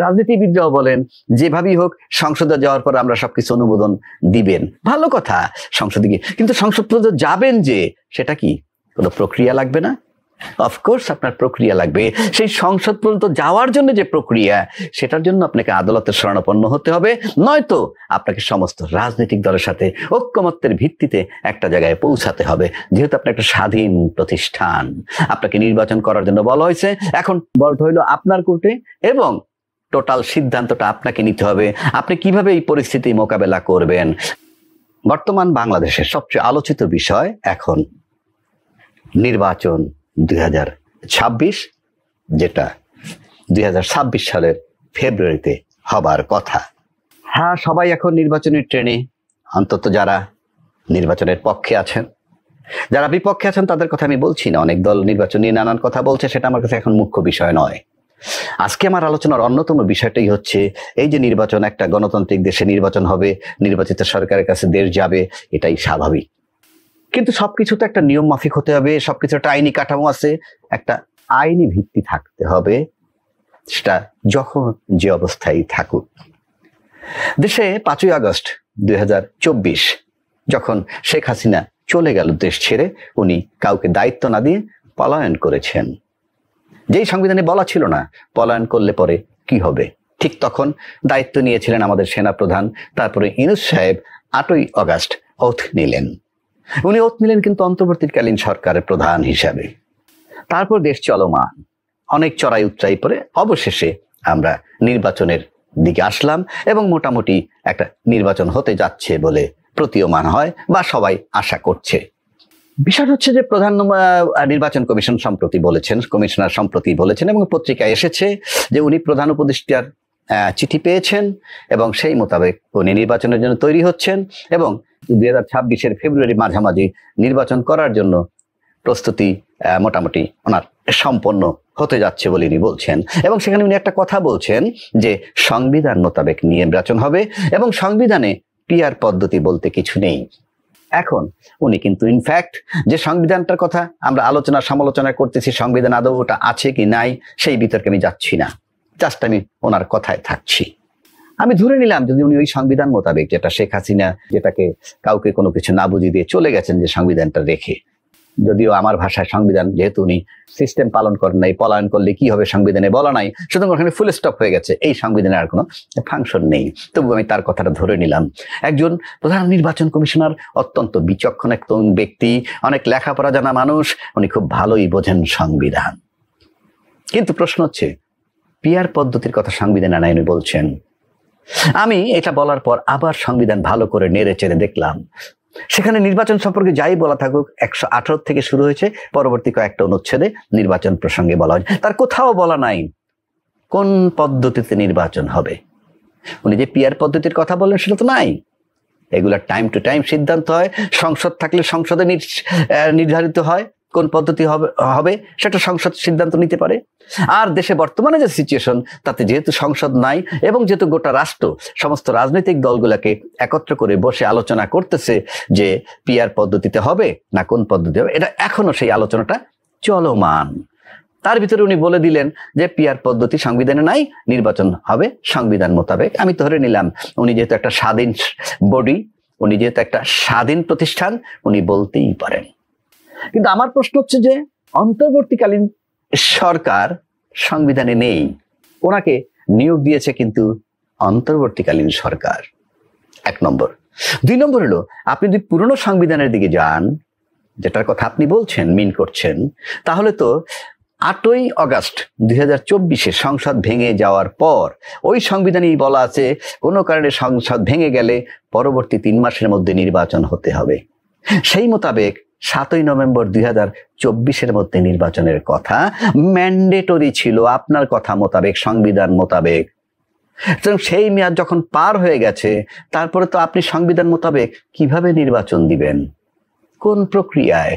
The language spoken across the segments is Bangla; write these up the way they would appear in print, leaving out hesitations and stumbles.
রাজনীতিবিদরাও বলেন যেভাবেই হোক সংসদে যাওয়ার পর আমরা সবকিছু অনুমোদন দিবেন, ভালো কথা সংসদে গিয়ে, কিন্তু সংসদ পর্যন্ত যাবেন যে সেটা কি কোনো প্রক্রিয়া লাগবে না? অফকোর্স আপনার প্রক্রিয়া লাগবে। সেই সংসদ পর্যন্ত যাওয়ার জন্য যে প্রক্রিয়া, সেটার জন্য আপনাকে আদালতের শরণাপন্ন হতে হবে, নয়তো আপনাকে সমস্ত রাজনৈতিক দলের সাথে ঐক্যমত্যের ভিত্তিতে একটা জায়গায় পৌঁছাতে হবে। যেহেতু আপনি একটা স্বাধীন প্রতিষ্ঠান, আপনাকে নির্বাচন করার জন্য বলা হয়েছে, এখন বলটা হইল আপনার কোর্টে এবং টোটাল সিদ্ধান্তটা আপনাকে নিতে হবে। আপনি কিভাবে এই পরিস্থিতি মোকাবেলা করবেন। বর্তমান বাংলাদেশের সবচেয়ে আলোচিত বিষয় এখন নির্বাচন 2026, যেটা 2026 সালের ফেব্রুয়ারিতে হবার কথা। হ্যাঁ, সবাই এখন নির্বাচনের ট্রেনে, অন্তত যারা নির্বাচনের পক্ষে আছেন। যারা বিপক্ষে আছেন তাদের কথা আমি বলছি না, অনেক দল নির্বাচন নিয়ে নানান কথা বলছে, সেটা আমার কাছে এখন মুখ্য বিষয় নয়। আজকে আমার আলোচনার অন্যতম বিষয়টাই হচ্ছে এই যে নির্বাচন, একটা গণতান্ত্রিক দেশে নির্বাচন হবে, নির্বাচিত সরকারের কাছে দেশ যাবে, এটাই স্বাভাবিক। কিন্তু সবকিছু তো একটা নিয়ম মাফিক হতে হবে, সবকিছু একটা আইনি কাঠামো আছে, একটা আইনি ভিত্তি থাকতে হবে, সেটা যখন যে অবস্থায় থাকুক। দেশে 5ই আগস্ট 2024 যখন শেখ হাসিনা চলে গেল দেশ ছেড়ে, উনি কাউকে দায়িত্ব না দিয়ে পলায়ন করেছেন। যেই সংবিধানে বলা ছিল না পলায়ন করলে পরে কি হবে, ঠিক তখন দায়িত্ব নিয়েছিলেন আমাদের সেনাপ্রধান। তারপরে ইউনূস সাহেব 8ই আগস্ট ওথ নিলেন। উনি ওথ নিলেন কিন্তু অন্তর্বর্তীকালীন সরকারের প্রধান হিসাবে। তারপর দেশ চলমান, অনেক চড়াই উতরাই পরে অবশেষে আমরা নির্বাচনের দিকে আসলাম এবং মোটামুটি একটা নির্বাচন হতে যাচ্ছে বলে প্রতীয়মান হয় বা সবাই আশা করছে। বিষয় হচ্ছে যে প্রধান নির্বাচন কমিশন সম্প্রতি বলেছেন, কমিশনার সম্প্রতি বলেছেন এবং পত্রিকায় এসেছে যে উনি প্রধান উপদেষ্টার চিঠি পেয়েছেন এবং সেই মোতাবেক উনি নির্বাচনের জন্য তৈরি হচ্ছেন এবং 2026-এর ফেব্রুয়ারি মাঝামাঝি নির্বাচন করার জন্য প্রস্তুতি মোটামুটি ওনার সম্পন্ন হতে যাচ্ছে বলে উনি বলছেন। এবং সেখানে উনি একটা কথা বলছেন যে সংবিধান মোতাবেক নির্বাচন হবে এবং সংবিধানে পিআর পদ্ধতি বলতে কিছু নেই। এখন উনি কিন্তু ইনফ্যাক্ট যে সংবিধানটার কথা আমরা আলোচনা সমালোচনা করতেছি, সংবিধান আদৌ ওটা আছে কি নাই সেই বিতর্কে আমি যাচ্ছি না, জাস্ট আমি ওনার কথায় থাকছি। আমি ধরে নিলাম যদি উনি ওই সংবিধান মোতাবেক, যেটা শেখ হাসিনা যেটাকে কাউকে কোনো কিছু না বুঝিয়ে দিয়ে চলে গেছেন, যে সংবিধানটা রেখে, যদিও আমার ভাষায় সংবিধান যেহেতু উনি সিস্টেম পালন করেন নাই, পলায়ন করলে কি হবে সংবিধানে বলা নাই, সুতরাং ওখানে ফুল স্টপ হয়ে গেছে, এই সংবিধানের আর কোনো ফাংশন নেই। তবু আমি তার কথাটা ধরে নিলাম। একজন প্রধান নির্বাচন কমিশনার অত্যন্ত বিচক্ষণ এক ব্যক্তি, অনেক লেখাপড়া জানা মানুষ, উনি খুব ভালোই বোঝেন সংবিধান। কিন্তু প্রশ্ন হচ্ছে পিআর পদ্ধতির কথা সংবিধানে নাই উনি বলছেন। আমি এটা বলার পর আবার সংবিধান ভালো করে নেড়ে চেড়ে দেখলাম, সেখানে নির্বাচন সম্পর্কে যাই বলা থাকুক 118 থেকে শুরু হয়েছে, পরবর্তী কয়েকটা অনুচ্ছেদে নির্বাচন প্রসঙ্গে বলা হয়, তার কোথাও বলা নাই কোন পদ্ধতিতে নির্বাচন হবে। উনি যে পিআর পদ্ধতির কথা বললেন সেটা তো নাই। এগুলা টাইম টু টাইম সিদ্ধান্ত হয়, সংসদ থাকলে সংসদে নির্ধারিত হয় কোন পদ্ধতি হবে সেটা সংসদ সিদ্ধান্ত নিতে পারে। আর দেশে বর্তমানে যে সিচুয়েশন, তাতে যেহেতু সংসদ নাই এবং যেহেতু গোটা রাষ্ট্র সমস্ত রাজনৈতিক দলগুলোকে একত্র করে বসে আলোচনা করতেছে যে পিআর পদ্ধতিতে হবে না কোন পদ্ধতি হবে, এটা এখনো সেই আলোচনাটা চলমান। তার ভিতরে উনি বলে দিলেন যে পিআর পদ্ধতি সংবিধানে নাই, নির্বাচন হবে সংবিধান মোতাবেক। আমি ধরে নিলাম উনি যেহেতু একটা স্বাধীন বডি, উনি যেহেতু একটা স্বাধীন প্রতিষ্ঠান, উনি বলতেই পারেন। কিন্তু আমার প্রশ্ন হচ্ছে যে অন্তর্বর্তীকালীন সরকার সংবিধানে নেই, ওনাকে নিয়োগ দিয়েছে কিন্তু অন্তর্বর্তীকালীন সরকার, 1 নম্বর। 2 নম্বর হলো আপনি যদি পুরনো সংবিধানের দিকে যান, যেটার কথা আপনি বলছেন মিন করছেন, তাহলে তো 8ই আগস্ট 2024-এ সংসদ ভেঙে যাওয়ার পর ওই সংবিধানেই বলা আছে কোনো কারণে সংসদ ভেঙে গেলে পরবর্তী 3 মাসের মধ্যে নির্বাচন হতে হবে। সেই মোতাবেক 7ই নভেম্বর 2024-এর মধ্যে নির্বাচনের কথা ম্যান্ডেটরি ছিল আপনার কথা মোতাবেক, সংবিধান মোতাবেক। সেই মেয়াদ যখন পার হয়ে গেছে, তারপরে তো আপনি সংবিধান মোতাবেক কিভাবে নির্বাচন দিবেন, কোন প্রক্রিয়ায়?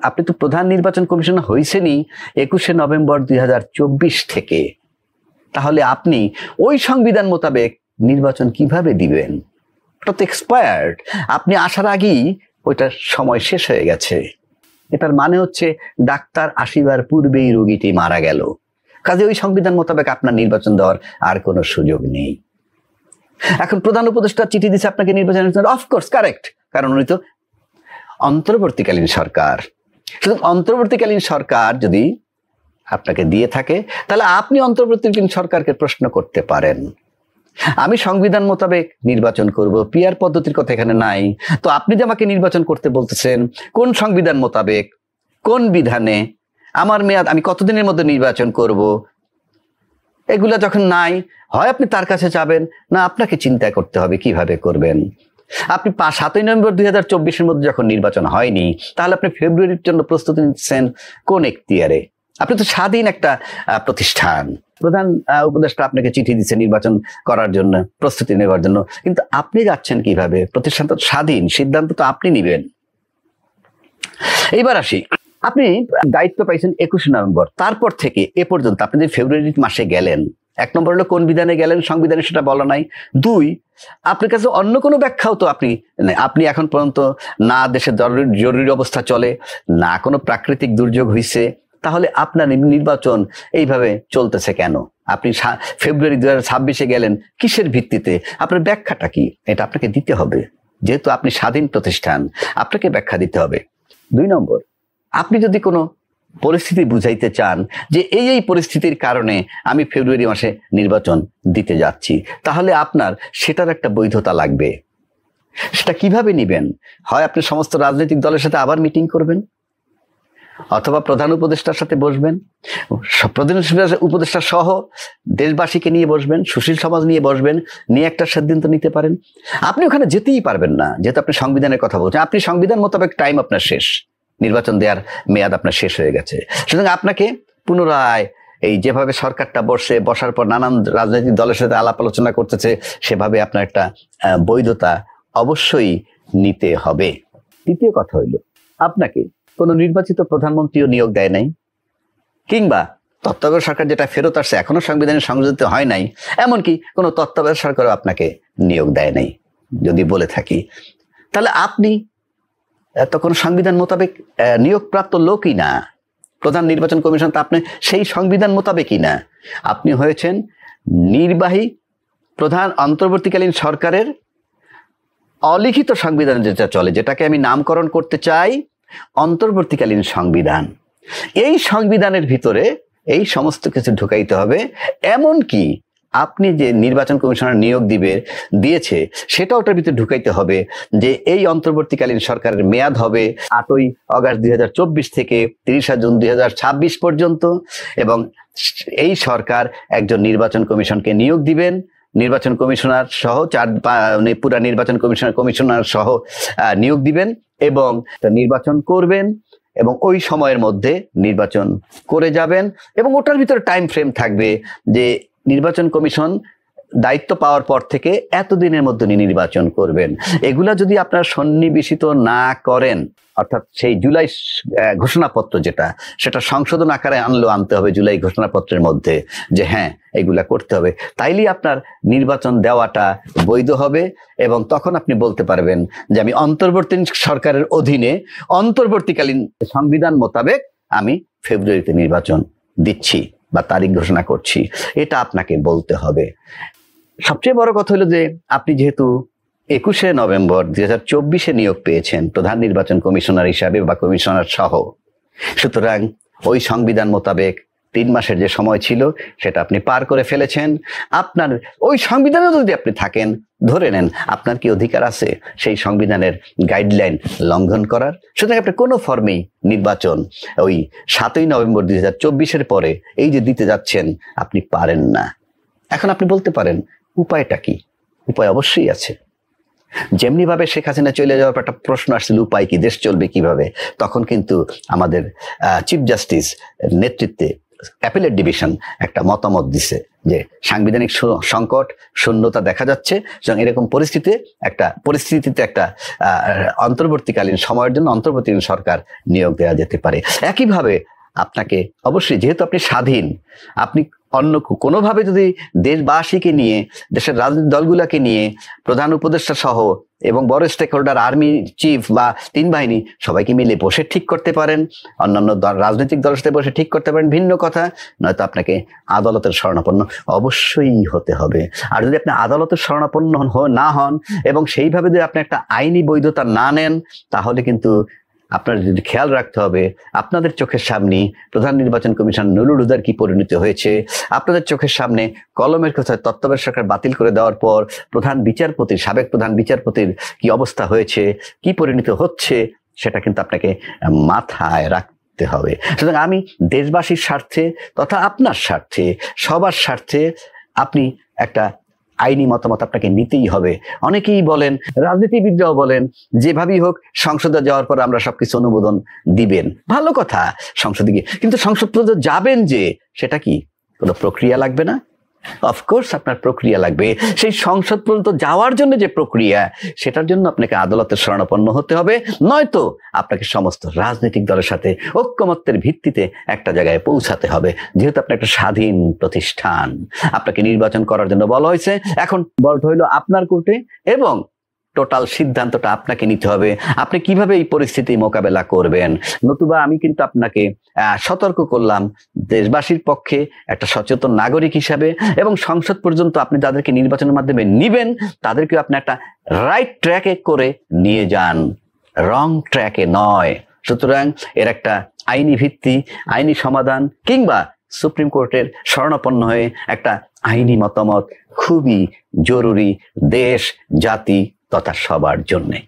আপনি তো প্রধান নির্বাচন কমিশনার হয়েছেনই 21শে নভেম্বর 2024 থেকে। তাহলে আপনি ওই সংবিধান মোতাবেক নির্বাচন কিভাবে দিবেন? ওটা তো এক্সপায়ার্ড, আপনি আসার আগেই ওইটার সময় শেষ হয়ে গেছে। এটার মানে হচ্ছে ডাক্তার আসিবার পূর্বেই রোগীটি মারা গেল। কাজে ওই সংবিধান মোতাবেক আপনার নির্বাচন দেওয়ার আর কোনো সুযোগ নেই। এখন প্রধান উপদেষ্টা চিঠি দিচ্ছে আপনাকে নির্বাচনের জন্য, অফকোর্স কারেক্ট, কারণ উনি তো অন্তর্বর্তীকালীন সরকার। সুতরাং অন্তর্বর্তীকালীন সরকার যদি আপনাকে দিয়ে থাকে তাহলে আপনি অন্তর্বর্তীকালীন সরকারকে প্রশ্ন করতে পারেন, আমি সংবিধান মোতাবেক নির্বাচন করব, পিআর পদ্ধতির কথা এখানে নাই, তো আপনি যে আমাকে নির্বাচন করতে বলতেছেন কোন সংবিধান মোতাবেক, কোন বিধানে, আমার মেয়াদ আমি কতদিনের মধ্যে নির্বাচন করব, এগুলা যখন নাই, হয় আপনি তার কাছে যাবেন, না আপনাকে চিন্তা করতে হবে কিভাবে করবেন। আপনি 7ই নভেম্বর 2024-এর মধ্যে যখন নির্বাচন হয়নি, তাহলে আপনি ফেব্রুয়ারির জন্য প্রস্তুতি নিচ্ছেন কোন এখতিয়ারে? আপনি তো স্বাধীন একটা প্রতিষ্ঠান, প্রধান উপদেষ্টা আপনাকে চিঠি দিচ্ছে নির্বাচন করার জন্য, প্রস্তুতি নেওয়ার জন্য, কিন্তু আপনি যাচ্ছেন কিভাবে? প্রতিষ্ঠান তো স্বাধীন, সিদ্ধান্ত তো আপনি নিবেন। এইবার আসি, আপনি দায়িত্ব পাইছেন 21শে নভেম্বর, তারপর থেকে এ পর্যন্ত আপনি যে ফেব্রুয়ারি মাসে গেলেন, 1 নম্বর হলো কোন বিধানে গেলেন, সংবিধানে সেটা বলা নাই। 2, আপনার কাছে অন্য কোনো ব্যাখ্যাও তো আপনি এখন পর্যন্ত না দেশে জরুরি অবস্থা চলে, না কোনো প্রাকৃতিক দুর্যোগ হয়েছে, তাহলে আপনার নির্বাচন এইভাবে চলতেছে কেন? আপনি ফেব্রুয়ারি 2026-এ গেলেন কিসের ভিত্তিতে? আপনার ব্যাখ্যাটা কি? এটা আপনাকে দিতে হবে, যেহেতু আপনি স্বাধীন প্রতিষ্ঠান, আপনাকে ব্যাখ্যা দিতে হবে। 2 নম্বর, আপনি যদি কোনো পরিস্থিতি বুঝাইতে চান যে এই পরিস্থিতির কারণে আমি ফেব্রুয়ারি মাসে নির্বাচন দিতে যাচ্ছি, তাহলে আপনার সেটার একটা বৈধতা লাগবে। সেটা কিভাবে নিবেন? হয় আপনি সমস্ত রাজনৈতিক দলের সাথে আবার মিটিং করবেন, অথবা প্রধান উপদেষ্টার সাথে বসবেন, প্রধান উপদেষ্টা সহ দেশবাসীকে নিয়ে বসবেন, সুশীল সমাজ নিয়ে বসবেন, নিয়ে একটা সিদ্ধান্ত নিতে পারেন। আপনি ওখানে যেতেই পারবেন না, যেহেতু আপনি সংবিধানের কথা বলছেন, আপনি সংবিধান মোতাবেক টাইম আপনার শেষ, নির্বাচন দেওয়ার মেয়াদ আপনার শেষ হয়ে গেছে। সুতরাং আপনাকে পুনরায় এই যেভাবে সরকারটা বসার পর নানান রাজনৈতিক দলের সাথে আলাপ আলোচনা করতেছে, সেভাবে আপনার একটা বৈধতা অবশ্যই নিতে হবে। দ্বিতীয় কথা হইল, আপনাকে কোনো নির্বাচিত প্রধানমন্ত্রীও নিয়োগ দেয় নাই, কিংবা তত্ত্বাবধায়ক সরকার যেটা ফেরত আসছে এখনো সংবিধানে সংযোজিত হয় নাই, এমনকি কোনো তত্ত্বাবধায়ক সরকারও আপনাকে নিয়োগ দেয় নাই যদি বলে থাকি, তাহলে আপনি তখন সংবিধান মোতাবেক নিয়োগপ্রাপ্ত লোকই না। প্রধান নির্বাচন কমিশন তো আপনি সেই সংবিধান মোতাবেকই না, আপনি হয়েছেন নির্বাহী প্রধান অন্তর্বর্তীকালীন সরকারের অলিখিত সংবিধান যেটা চলে, যেটাকে আমি নামকরণ করতে চাই অন্তর্বর্তীকালীন সংবিধান। এই সংবিধানের ভিতরে এই সমস্ত কিছু ঢুকাইতে হবে, এমনকি আপনি যে নির্বাচন কমিশনার নিয়োগ দিয়েছে সেটা ওটার ভিতরে ঢুকাইতে হবে যে এই অন্তর্বর্তীকালীন সরকারের মেয়াদ হবে 8ই অগাস্ট 2024 থেকে 30 জুন 2026 পর্যন্ত, এবং এই সরকার একজন নির্বাচন কমিশনকে নিয়োগ দিবেন, নির্বাচন কমিশনার সহ পুরা নির্বাচন কমিশনার সহ নিয়োগ দিবেন এবং নির্বাচন করবেন, এবং ওই সময়ের মধ্যে নির্বাচন করে যাবেন, এবং ওটার ভিতরে টাইম ফ্রেম থাকবে যে নির্বাচন কমিশন দায়িত্ব পাওয়ার পর থেকে এতদিনের মধ্যে নির্বাচন করবেন। এগুলা যদি আপনারা সন্নিবেশিত না করেন, অর্থাৎ সেই জুলাই ঘোষণাপত্র সেটা সংশোধন আকারে আনতে হবে জুলাই ঘোষণাপত্রের মধ্যে, যে হ্যাঁ এগুলা করতে হবে, তাইলেই আপনার নির্বাচন দেওয়াটা বৈধ হবে, এবং তখন আপনি বলতে পারবেন যে আমি অন্তর্বর্তী সরকারের অধীনে অন্তর্বর্তীকালীন সংবিধান মোতাবেক আমি ফেব্রুয়ারিতে নির্বাচন দিচ্ছি বা তারিখ ঘোষণা করছি, এটা আপনাকে বলতে হবে। সবচেয়ে বড় কথা হলো যে আপনি যেহেতু 21শে নভেম্বর 2024-এ নিয়োগ পেয়েছেন প্রধান নির্বাচন কমিশনার হিসাবে বা কমিশনার সহ, সুতরাং ওই সংবিধান মোতাবেক 3 মাসের যে সময় ছিল সেটা আপনি পার করে ফেলেছেন। আপনার ওই সংবিধানে যদি আপনি থাকেন, ধরে নেন আপনার কি অধিকার আছে সেই সংবিধানের গাইডলাইন লঙ্ঘন করার? সুতরাং আপনি কোনো ফর্মেই নির্বাচন ওই 7ই নভেম্বর 2024-এর পরে এই যে দিতে যাচ্ছেন আপনি পারেন না। এখন আপনি বলতে পারেন উপায়টা কি? উপায় অবশ্যই আছে। যেমনি ভাবে শেখ হাসিনা চলে যাওয়ার পর একটা প্রশ্ন আসছিল উপায় কি, দেশ চলবে কিভাবে, তখন কিন্তু আমাদের চিফ জাস্টিস নেতৃত্বে অ্যাপিলেট ডিভিশন একটা মতামত দিছে যে সাংবিধানিক সংকট শূন্যতা দেখা যাচ্ছে, এবং এরকম পরিস্থিতিতে একটা অন্তর্বর্তীকালীন সময়ের জন্য অন্তর্বর্তীকালীন সরকার নিয়োগ দেওয়া যেতে পারে। একইভাবে আপনাকে অবশ্যই, যেহেতু আপনি স্বাধীন, আপনি অন্য কোনোভাবে যদি দেশবাসীকে নিয়ে, দেশের রাজনৈতিক দলগুলোকে নিয়ে, প্রধান উপদেষ্টা সহ এবং বড় স্টেক হোল্ডার, আর্মি চিফ বা 3 বাহিনী সবাইকে মিলে বসে ঠিক করতে পারেন, অন্যান্য রাজনৈতিক দলের সাথে বসে ঠিক করতে পারেন, ভিন্ন কথা। নয়তো আপনাকে আদালতের শরণাপন্ন অবশ্যই হতে হবে। আর যদি আপনি আদালতের শরণাপন্ন না হন এবং সেইভাবে যদি আপনি একটা আইনি বৈধতা না নেন, তাহলে কিন্তু আপনার যদি খেয়াল রাখতে হবে, আপনাদের চোখের সামনে প্রধান নির্বাচন কমিশন নুরুল হুদার কি পরিণতি হয়েছে, আপনাদের চোখের সামনে কলমের কথায় তত্ত্বাবধায়ক সরকার বাতিল করে দেওয়ার পর সাবেক প্রধান বিচারপতির কি অবস্থা হয়েছে, কি পরিণতি হচ্ছে, সেটা কিন্তু আপনাকে মাথায় রাখতে হবে। সুতরাং আমি দেশবাসীর স্বার্থে তথা আপনার স্বার্থে, সবার স্বার্থে আপনি একটা আইনি মতামত আপনাকে নিতেই হবে। অনেকেই বলেন, রাজনীতিবিদরাও বলেন, যেভাবেই হোক সংসদে যাওয়ার পর আমরা সবকিছু অনুমোদন দিবেন। ভালো কথা, সংসদে গিয়ে, কিন্তু সংসদ পর্যন্ত যাবেন যে, সেটা কি কোনো প্রক্রিয়া লাগবে না? অফকোর্স আপনার প্রক্রিয়া লাগবে। সেই সংসদ পর্যন্ত যাওয়ার জন্য যে প্রক্রিয়া, সেটার জন্য আপনাকে আদালতের শরণাপন্ন হতে হবে, নয়তো আপনাকে সমস্ত রাজনৈতিক দলের সাথে ঐক্যমত্যের ভিত্তিতে একটা জায়গায় পৌঁছাতে হবে। যেহেতু আপনি একটা স্বাধীন প্রতিষ্ঠান, আপনাকে নির্বাচন করার জন্য বলা হয়েছে, এখন বলটা হইলো আপনার কোর্টে এবং টোটাল সিদ্ধান্তটা আপনাকে নিতে হবে। আপনি কিভাবে এই পরিস্থিতি মোকাবেলা করবেন। নতুবা আমি কিন্তু আপনাকে সতর্ক করলাম, দেশবাসীর পক্ষে একটা সচেতন নাগরিক হিসাবে এবং সংসদ পর্যন্ত আপনি যাদেরকে নির্বাচনের মাধ্যমে নিবেন, তাদেরকে আপনি একটা রাইট ট্র্যাকে করে নিয়ে যান, রং ট্র্যাকে নয়। সুতরাং এর একটা আইনি ভিত্তি, আইনি সমাধান কিংবা সুপ্রিম কোর্টের শরণাপন্ন হয়ে একটা আইনি মতামত খুবই জরুরি দেশ, জাতি তথা সবার জন্যে।